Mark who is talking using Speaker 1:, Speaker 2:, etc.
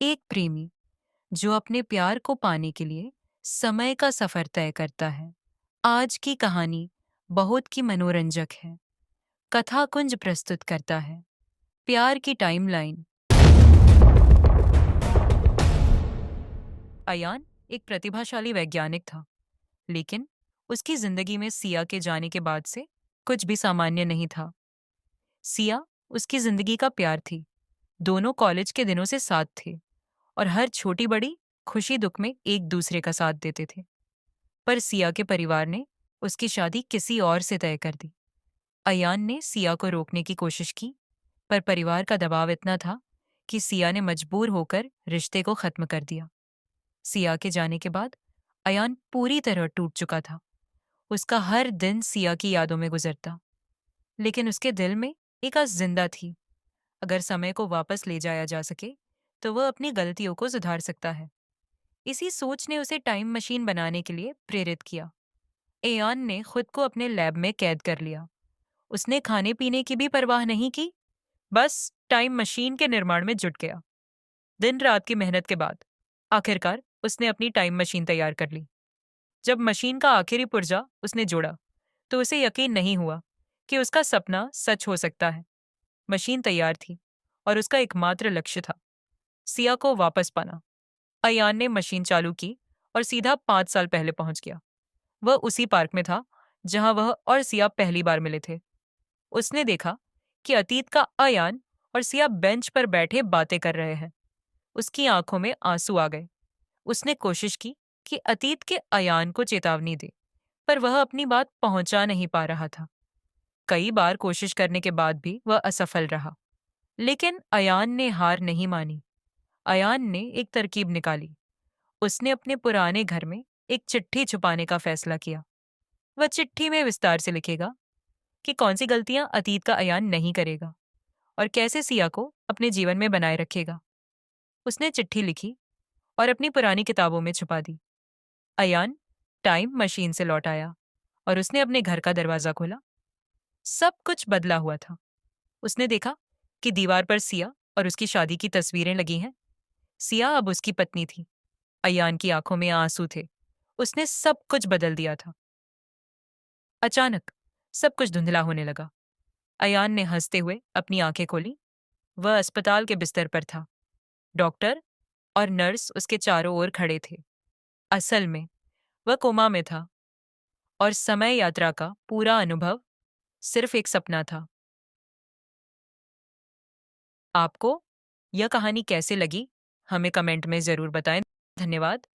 Speaker 1: एक प्रेमी जो अपने प्यार को पाने के लिए समय का सफर तय करता है। आज की कहानी बहुत की मनोरंजक है। कथा कुंज प्रस्तुत करता है प्यार की टाइमलाइन। अयान एक प्रतिभाशाली वैज्ञानिक था, लेकिन उसकी जिंदगी में सिया के जाने के बाद से कुछ भी सामान्य नहीं था। सिया उसकी जिंदगी का प्यार थी। दोनों कॉलेज के दिनों से साथ थे और हर छोटी बड़ी खुशी दुख में एक दूसरे का साथ देते थे। पर सिया के परिवार ने उसकी शादी किसी और से तय कर दी। अयान ने सिया को रोकने की कोशिश की, पर परिवार का दबाव इतना था कि सिया ने मजबूर होकर रिश्ते को खत्म कर दिया। सिया के जाने के बाद अयान पूरी तरह टूट चुका था। उसका हर दिन सिया की यादों में गुजरता, लेकिन उसके दिल में एक आस जिंदा थी। अगर समय को वापस ले जाया जा सके तो वह अपनी गलतियों को सुधार सकता है। इसी सोच ने उसे टाइम मशीन बनाने के लिए प्रेरित किया। एयान ने खुद को अपने लैब में कैद कर लिया। उसने खाने पीने की भी परवाह नहीं की, बस टाइम मशीन के निर्माण में जुट गया। दिन रात की मेहनत के बाद आखिरकार उसने अपनी टाइम मशीन तैयार कर ली। जब मशीन का आखिरी पुर्जा उसने जोड़ा तो उसे यकीन नहीं हुआ कि उसका सपना सच हो सकता है। मशीन तैयार थी और उसका एकमात्र लक्ष्य था सिया को वापस पाना। अयान ने मशीन चालू की और सीधा 5 साल पहले पहुंच गया। वह उसी पार्क में था जहां वह और सिया पहली बार मिले थे। उसने देखा कि अतीत का अयान और सिया बेंच पर बैठे बातें कर रहे हैं। उसकी आंखों में आंसू आ गए। उसने कोशिश की कि अतीत के अयान को चेतावनी दे, पर वह अपनी बात पहुंचा नहीं पा रहा था। कई बार कोशिश करने के बाद भी वह असफल रहा, लेकिन अयान ने हार नहीं मानी। अयान ने एक तरकीब निकाली। उसने अपने पुराने घर में एक चिट्ठी छुपाने का फैसला किया। वह चिट्ठी में विस्तार से लिखेगा कि कौन सी गलतियां अतीत का अयान नहीं करेगा और कैसे सिया को अपने जीवन में बनाए रखेगा। उसने चिट्ठी लिखी और अपनी पुरानी किताबों में छुपा दी। अयान टाइम मशीन से लौट आया और उसने अपने घर का दरवाजा खोला। सब कुछ बदला हुआ था। उसने देखा कि दीवार पर सिया और उसकी शादी की तस्वीरें लगी हैं। सिया अब उसकी पत्नी थी। अयान की आंखों में आंसू थे। उसने सब कुछ बदल दिया था। अचानक सब कुछ धुंधला होने लगा। अयान ने हंसते हुए अपनी आंखें खोली। वह अस्पताल के बिस्तर पर था। डॉक्टर और नर्स उसके चारों ओर खड़े थे। असल में वह कोमा में था और समय यात्रा का पूरा अनुभव सिर्फ एक सपना था। आपको यह कहानी कैसे लगी, हमें कमेंट में जरूर बताएं। धन्यवाद।